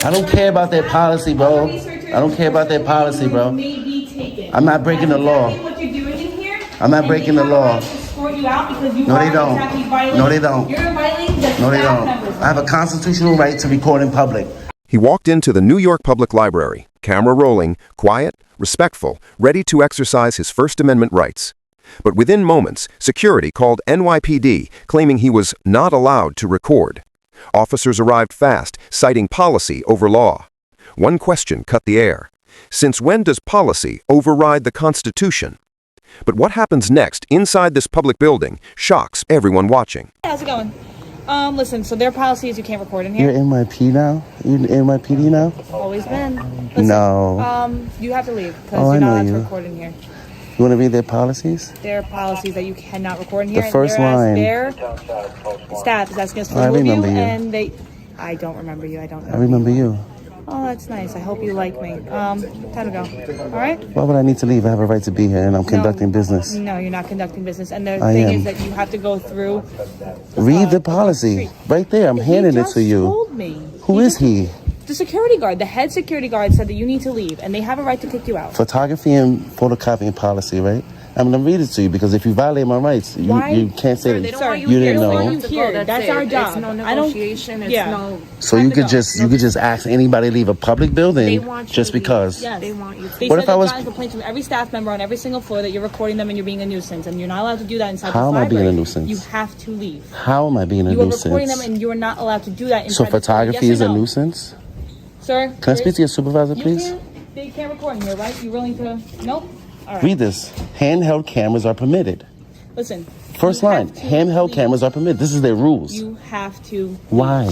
I don't care about their policy, bro. I don't care about their policy, bro. I'm not breaking the law. I'm not breaking the law. No, they don't. No, they don't. No, they don't. I have a constitutional right to record in public. He walked into the New York Public Library, camera rolling, quiet, respectful, ready to exercise his First Amendment rights. But within moments, security called NYPD, claiming he was not allowed to record. Officers arrived fast, citing policy over law. One question cut the air. Since when does policy override the Constitution? But what happens next inside this public building shocks everyone watching. How's it going? Listen, so their policy is you can't record in here. You're NYPD now? You're NYPD now? Always been. Listen, no. You have to leave because you're not allowed to record in here. You want to read their policies? Their policies that you cannot record in here. The first line. Their staff is asking us to remove you, and they... I don't remember you. I don't know. I remember you. Oh, that's nice. I hope you like me. Time to go. All right? Why would I need to leave? I have a right to be here, and I'm conducting business. No, you're not conducting business. And the thing is that you have to go through... Read the policy. Right there. I'm handing it to you. He just told me. Who is he? The security guard. The head security guard said that you need to leave, and they have a right to kick you out. Photography and photocopying policy, right? I'm going to read it to you because if you violate my rights, you can't say that you didn't know. That's our job. It's no negotiation. It's no. So you could just ask anybody to leave a public building just because. Yes. They want you. They said they've gotten complaints from every staff member on every single floor that you're recording them and you're being a nuisance, and you're not allowed to do that inside the library. How am I being a nuisance? You have to leave. How am I being a nuisance? You are recording them, and you are not allowed to do that inside. So photography is a nuisance? Sir, can I speak to your supervisor, please? They can't record in here, right? You willing to? Nope. All right. Read this. Handheld cameras are permitted. Listen. First line. Handheld cameras are permitted. This is their rules. You have to. Why?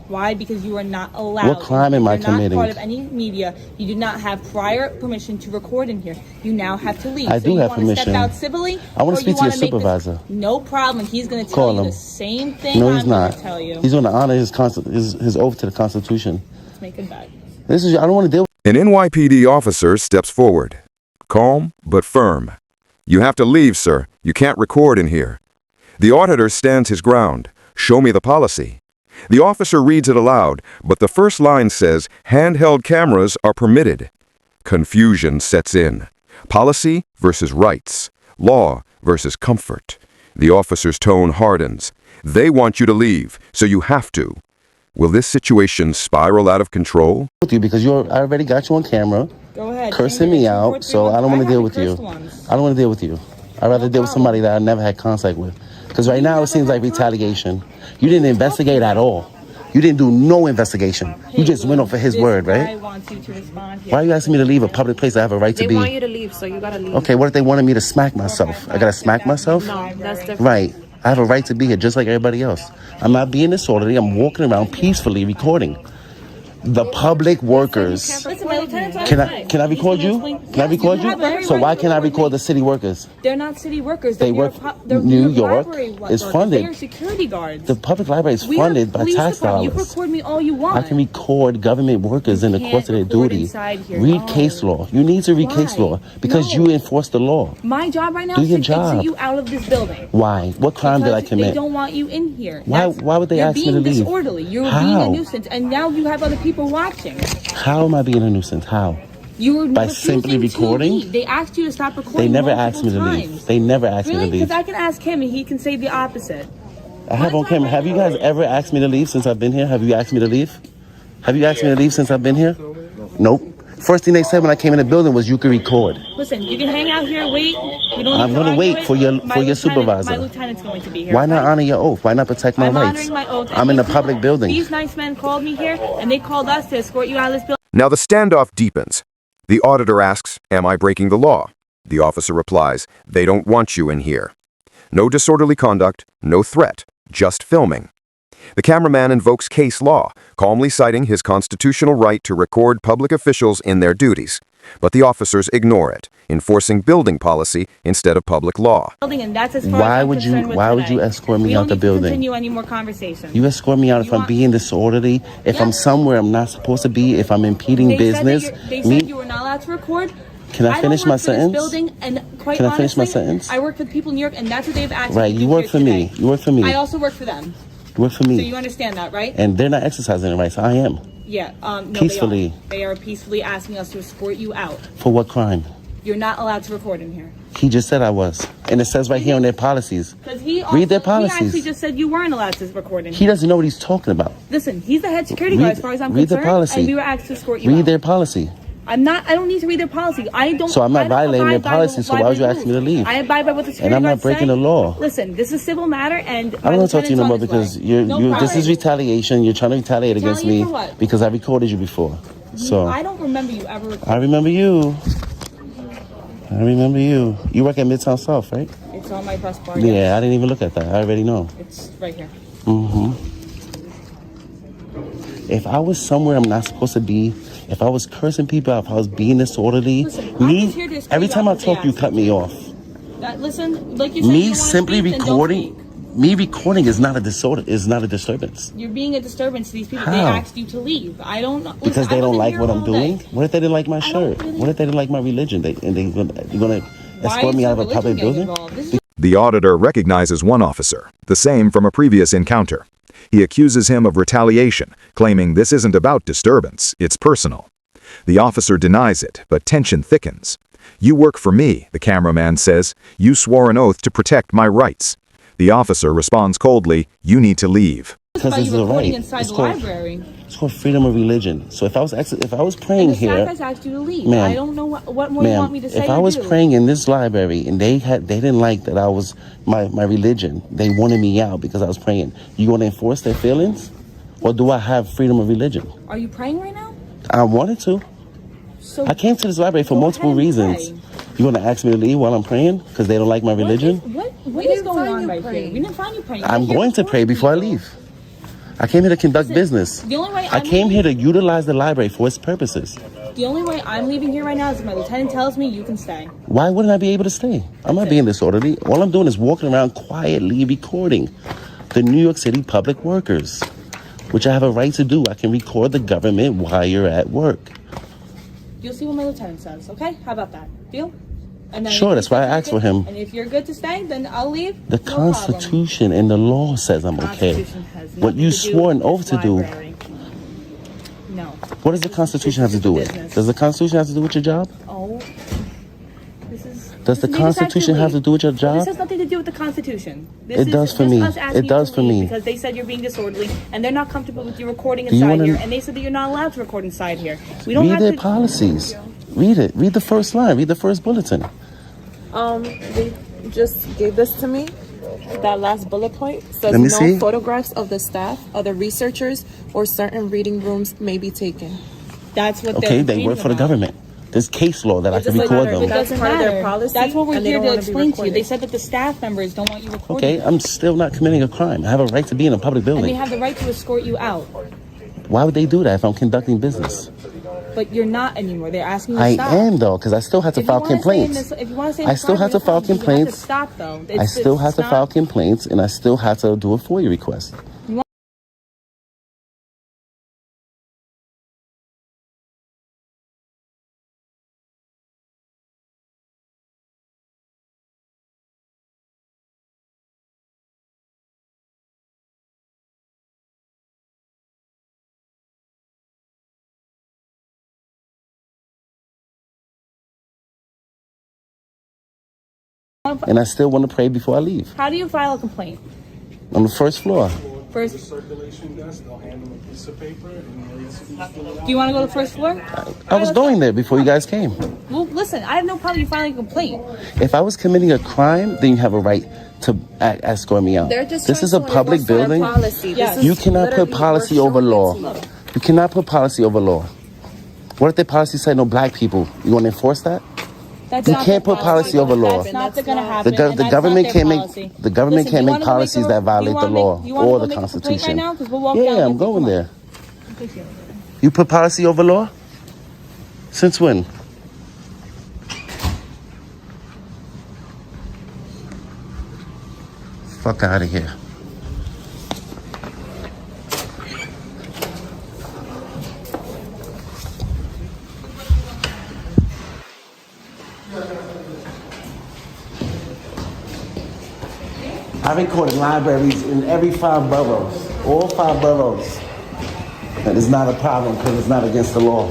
Why? Because you are not allowed. What crime am I committing? You're not part of any media. You do not have prior permission to record in here. You now have to leave. I do have permission. Step out civilly. I want to speak to your supervisor. No problem. He's going to tell you the same thing. No, he's not. Going to tell you. He's going to honor his oath to the Constitution. Let's make it back. I don't want to deal with. An NYPD officer steps forward, calm but firm. You have to leave, sir. You can't record in here. The auditor stands his ground. Show me the policy. The officer reads it aloud, but the first line says handheld cameras are permitted. Confusion sets in. Policy versus rights. Law versus comfort. The officer's tone hardens. They want you to leave, so you have to. Will this situation spiral out of control? With you because I already got you on camera. Go ahead. Cursing me out, so I don't want to deal with you. I don't want to deal with you. I'd rather deal with somebody that I never had contact with. Because right now it seems like retaliation. You didn't investigate at all. You didn't do no investigation. You just went off of his word, right? I want you to respond here. Why are you asking me to leave a public place I have a right to be? They want you to leave, so you gotta leave. Okay, what if they wanted me to smack myself? I gotta smack myself? No, that's different. Right. I have a right to be here just like everybody else. I'm not being disorderly. I'm walking around peacefully recording. The public workers. Can I record you? Can I record you? So why can't I record the city workers? They're not city workers. They work. New York is funded. They're security guards. The public library is funded by tax dollars. You record me all you want. I can record government workers in the course of their duty. Read case law. You need to read case law because you enforce the law. My job right now is to get you out of this building. Why? What crime did I commit? They don't want you in here. Why would they ask me to leave? You're being disorderly. You're being a nuisance, and now you have other people watching. How am I being a nuisance? How? You were by simply recording. They asked you to stop recording. They never asked me to leave. They never asked me to leave. Because I can ask him and he can say the opposite. I have on camera. Have you guys ever asked me to leave since I've been here? Have you asked me to leave? Have you asked me to leave since I've been here? Nope. First thing they said when I came in the building was you can record. Listen, you can hang out here, wait. I'm going to wait for your supervisor. My lieutenant's going to be here. Why not honor your oath? Why not protect my rights? I'm honoring my oath. I'm in a public building. These nice men called me here, and they called us to escort you out of this building. Now the standoff deepens. The auditor asks, "Am I breaking the law?" The officer replies, "They don't want you in here." No disorderly conduct, no threat, just filming. The cameraman invokes case law, calmly citing his constitutional right to record public officials in their duties. But the officers ignore it, enforcing building policy instead of public law. And that's as far why would you escort me out the building? We don't continue any more conversations. You escort me out if I'm being disorderly, if I'm somewhere I'm not supposed to be, if I'm impeding business. They said you were not allowed to record. Can I finish my sentence? Can I finish my sentence? I work for the people in New York, and that's what they've asked. Right, you work for me. You work for me. I also work for them. You work for me. So you understand that, right? And they're not exercising their rights. I am. Yeah. No, Peacefully. They are peacefully asking us to escort you out. For what crime? You're not allowed to record in here. He just said I was. And it says right here on their policies. Read their policies. He actually just said you weren't allowed to record in here. He doesn't know what he's talking about. Listen, he's the head security guard as far as I'm concerned. Read the policy. And we were asked to escort you out. Read their policy. I don't need to read their policy. So I'm not violating their policy, so why would you ask me to leave? I abide by what the security And I'm not guards breaking say. the law. Listen, this is a civil matter, and I don't want to talk to you no more because this is retaliation. You're trying to retaliate against me for what? because I recorded you before. So I don't remember you ever recording. I remember you. I remember you. You work at Midtown South, right? It's on my press bar. Yeah, I didn't even look at that. I already know. It's right here. If I was somewhere I'm not supposed to be, if I was cursing people out, if I was being disorderly, Listen, I'm just here to escort every you time out I if talk, they you ask cut you. me off. Listen, like you said, you Me don't wanna simply speak, then don't recording, speak. me recording is not a disorder. Is not a disturbance. You're being a disturbance to these people. How? They asked you to leave. I don't know. Because they don't like what I'm doing. What if they didn't like my shirt? really- What if they didn't like my religion? You're gonna escort me out of a public building? The auditor recognizes one officer, the same from a previous encounter. He accuses him of retaliation, claiming this isn't about disturbance, it's personal. The officer denies it, but tension thickens. "You work for me," the cameraman says. "You swore an oath to protect my rights." The officer responds coldly, "You need to leave." Because this is a right. Inside the library. It's called freedom of religion. So if I was praying And the here, staff has asked you to leave. Ma'am, I don't know what more you want me to say. if I was praying in this library and they didn't like that I was my religion, they wanted me out because I was praying. You want to enforce their feelings, or do I have freedom of religion? Are you praying right now? I wanted to. So I came to this library for go multiple ahead and reasons. pray. You want to ask me to leave while I'm praying because they don't like my religion? What is going on right here? We didn't find you praying. I'm going to pray before I leave. I came here to conduct business. The only way I came here to utilize the library for its purposes. The only way I'm leaving here right now is if my lieutenant tells me you can stay. Why wouldn't I be able to stay? I'm not being disorderly. All I'm doing is walking around quietly recording the New York City public workers, which I have a right to do. I can record the government while you're at work. You'll see what my lieutenant says, okay? How about that? Deal? And then Sure, that's why I asked for him. And if you're good to stay, then I'll leave. The No problem. Constitution and the law says I'm okay. Constitution has What nothing you to do swore an with oath this to do. library. No. What does the Constitution have to do with? Business. Does the Constitution have to do with your job? Oh. This is. Does the this is Constitution have to do with your job? This has nothing to do with the Constitution. This It is does for just me. us asking It does you to for leave me. Because they said you're being disorderly and they're not comfortable with you recording you inside wanna- here, and they said that you're not allowed to record inside here. We don't Read have their to. policies. Read it. Read the first line. Read the first bulletin. They just gave this to me. That last bullet point says Let me no see. photographs of the staff, other researchers, or certain reading rooms may be taken. That's what. Okay, they're they work for the about. government. There's case law that I can doesn't record matter. them. It doesn't That's part of their matter. policy, That's what we're and they here don't to wanna be explain to you. recorded. They said that the staff members don't want you recording. Okay, I'm still not committing a crime. I have a right to be in a public And they building. have the right to escort you out, Why would they do that if I'm conducting business? but you're not anymore. They're asking you to I stop. am though, because I still have to If you file wanna stay in complaints. this- if you want to stay in I this still have to library, file that's fine, but complaints. You have to stop though. I still have to not- file complaints, and I still have to do a FOIA request. And I still want to pray before I leave. How do you file a complaint? On the first floor. First, circulation desk, they'll hand them a piece of paper and do you want to go to the first floor? I was going there before you guys came. Well, listen, I have no problem you filing a complaint. If I was committing a crime, then you have a right to escort me out. They're just This trying is a to public enforce their building. policy. Yes. This is You cannot put literally policy we're over showing law. it to you. You cannot put policy over law. What if the policy said no black people? You want to enforce that? That's You not can't their put policy over law. That's not going to The, happen. gov- and the that's government not their can't policy. make the government Listen, can't you make wanna policies make a- that you violate the wanna law make- you wanna or go the make a complaint Constitution. right now? 'Cause we'll walk down Yeah, I'm with you. going Come on. there. You put policy over law? Since when? Fuck out of here. I recorded libraries in every 5 boroughs, all 5 boroughs. And it's not a problem because it's not against the law.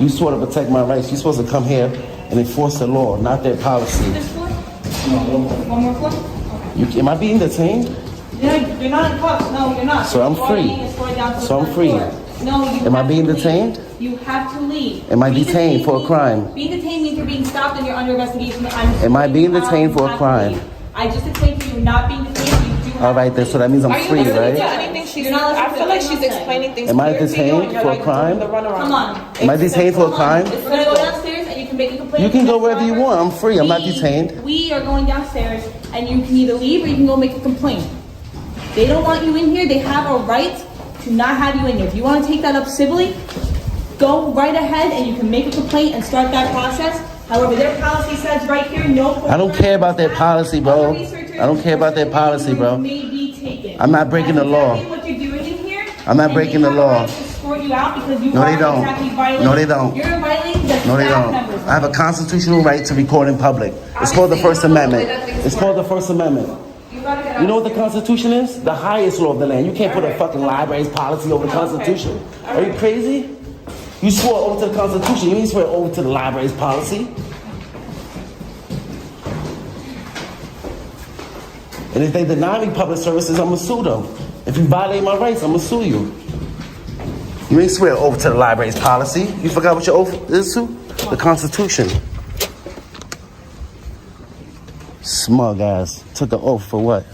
You swore to protect my rights. You're supposed to come here and enforce the law, not their policy. This floor? One more floor? Okay. Am I being detained? You're not in cuffs. No, you're not. So I'm free. So I'm free. No, you Am I have being to leave. detained? You have to leave. Am I Being detained for a means- crime? Being detained means you're being stopped and you're under investigation. Am I being detained for a crime? I just explained to you, not being detained. You do All right, then, so that means I'm Are you free, listening to right? anything she's? You're not listening I feel to like what she's I'm saying. explaining things. Am I clear to you detained and you're, for a like, crime? doing the runaround. Come on. Am I detained for a crime? We're gonna go downstairs and you can make a complaint. You can go wherever you want. I'm free. I'm not detained. We are going downstairs and you can either leave or you can go make a complaint. They don't want you in here. They have a right to not have you in here. If you want to take that up civilly, go right ahead and you can make a complaint and start that process. However, their policy says right here, no. I don't care about their policy, bro. I don't care about their policy, bro. May be taken. I'm not breaking the law. That's exactly what you're doing in here. I'm not And breaking they the have a law. right to escort you out because you No, they are don't. exactly violating- No, they don't. You're violating the No, they staff don't. members' I have a constitutional right to record in public. It's called the First Amendment. It's called the First Amendment. You know what the Constitution is? The highest law of the land. You can't put a fucking library's policy over the Constitution. Are you crazy? You swore over to the Constitution. You didn't swear over to the library's policy. And if they deny me public services, I'm gonna sue them. If you violate my rights, I'm gonna sue you. You ain't swear over to the library's policy. You forgot what your oath is to? The Constitution. Smug ass. Took an oath for what?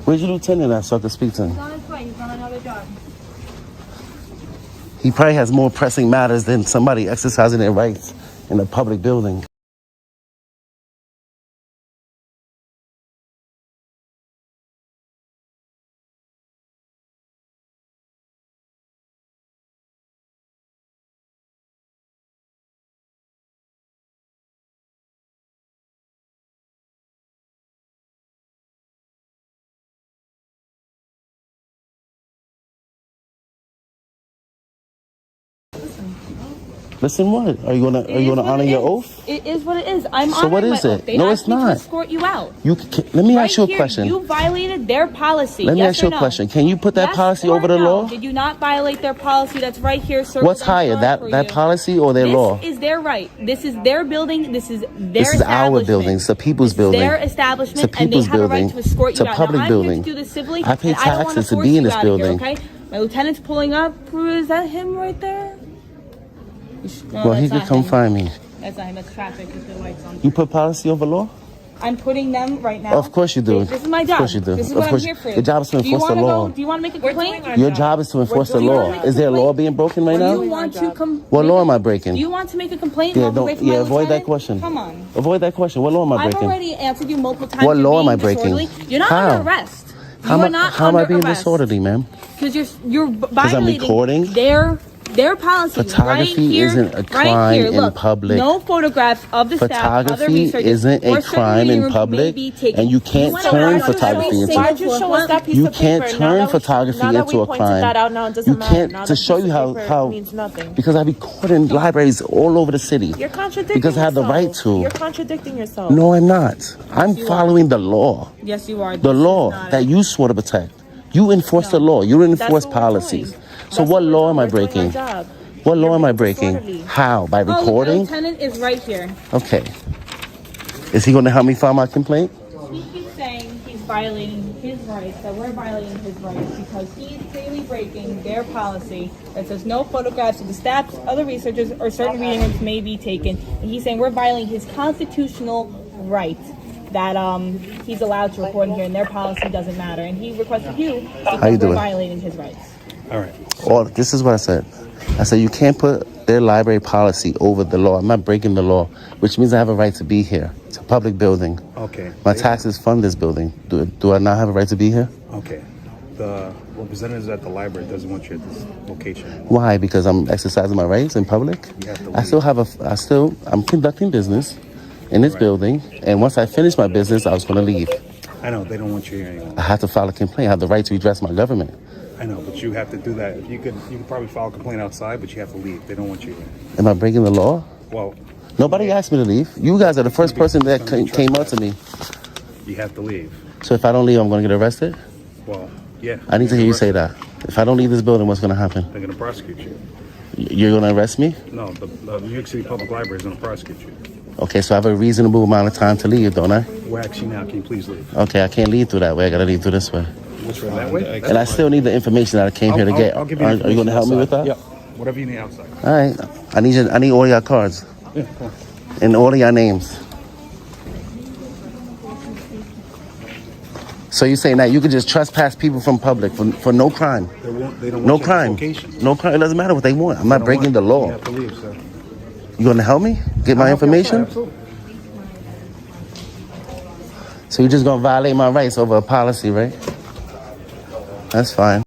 Where's your lieutenant at so I can speak to him? He's on his way. He's on another job. He probably has more pressing matters than somebody exercising their rights in a public building. Listen, what? Are you gonna honor your oath? It is what it is. I'm So what honoring is my it? oath. They No, asked it's me not. to escort you out. Let me Right ask you a here, question. You violated their policy. Let me yes ask you or a no? question. Can you put that Yes policy or over the no? law? Did you not violate their policy that's right here? circled What's in higher, front for that you? policy or their law? This is their right. This is their building. This is their This is our establishment. building. It's the people's building. Their establishment, It's a and they people's have a building. right to escort It's you a out. public now, building. I'm here to do this civilly. I pay and I don't wanna taxes to force be in you this out of here, building. okay? My lieutenant's pulling up. Is that him right there? No, Well, he that's could not come him. find me. That's not him. That's traffic with the lights on. You put policy over law? I'm putting them right now. Of course you do. This is my job. Of course you do. This is Of what course I'm here for. your job is to Do you enforce the wanna law. Do you want to make a We're complaint? doing our Your job. job is to enforce the doing our law. job. Is there a law being broken right Do you now? want to come? What make law a- am I breaking? Do you want to make a complaint? Yeah, while we're don't. away from my Yeah, avoid that lieutenant? question. Come on. Avoid that question. What law am I I've breaking? already answered you multiple times. What You're law am being I breaking? disorderly. You're not How? under arrest. How You am are not how am I under being arrest. disorderly, ma'am? Because you're I'm violating recording? their policy. Photography right here, isn't a right crime here. in Look, public. No photographs of the staff, other Photography researchers, isn't or a certain crime reading in rooms public, may be taken. and you can't wanna turn learn how to photography do into- Why'd you show us that piece You of can't paper? turn Now photography that we into a pointed crime. that out, now it doesn't You matter. can't Now to that show piece you of paper how means nothing. because I record in libraries all over the city. You're contradicting because I have the yourself. right to. You're contradicting yourself. No, I'm not. I'm following the law. Yes, you are. The law that you swore to protect. You enforce the law. You That's enforce what we're policies. doing. So That's what we're law doing. am I We're doing our breaking? job. What law You're am I being breaking? disorderly. How? By Oh, the recording? lieutenant is right here. Okay. Is he going to help me file my complaint? He keeps saying he's violating his rights, that we're violating his rights because he's clearly breaking their policy that says no photographs of the staff, other researchers, or certain reading rooms may be taken. And he's saying we're violating his constitutional right that he's allowed to record in here, and their policy doesn't matter. And he requested you because How you we're doing? violating his rights. All right. Or this is what I said. I said you can't put their library policy over the law. I'm not breaking the law, which means I have a right to be here. It's a public building. Okay. My taxes fund this building. Do I not have a right to be here? Okay. The representatives at the library doesn't want you at this location. Why? Because I'm exercising my rights in public. You have to I'm conducting business in this building, and once I finish my business, I was going to leave. I know they don't want you here anymore. I have to file a complaint. I have the right to redress my government. I know, but you have to do that. If you could probably file a complaint outside, but you have to leave. They don't want you here. Am I breaking the law? Well, Nobody asked me to leave. You guys are the first person that came up to me. you have to leave. So if I don't leave, I'm going to get arrested? Well, Yeah. I need to hear you say that. If I don't leave this building, what's gonna happen? They're gonna prosecute you. You're gonna arrest me? No, the New York City Public Library is gonna prosecute you. Okay, so I have a reasonable amount of time to leave, don't I? We're actually now. Can you please leave? Okay, I can't leave through that way. I gotta leave through this way. Which way? That way? And I still need the information that I came here to get. I'll give you Are you gonna help me with that? Yep. Whatever you need outside. All right. I need all your cards Yeah, cool. and all of your names. So you're saying that you could just trespass people from public for no crime? They don't want No you at crime. this location. No crime. It doesn't matter what they want. I'm They not don't breaking want- the You law. have to leave, sir. You gonna help me get my I'll help you outside, information? absolutely. So you're just gonna violate my rights over a policy, right? That's fine.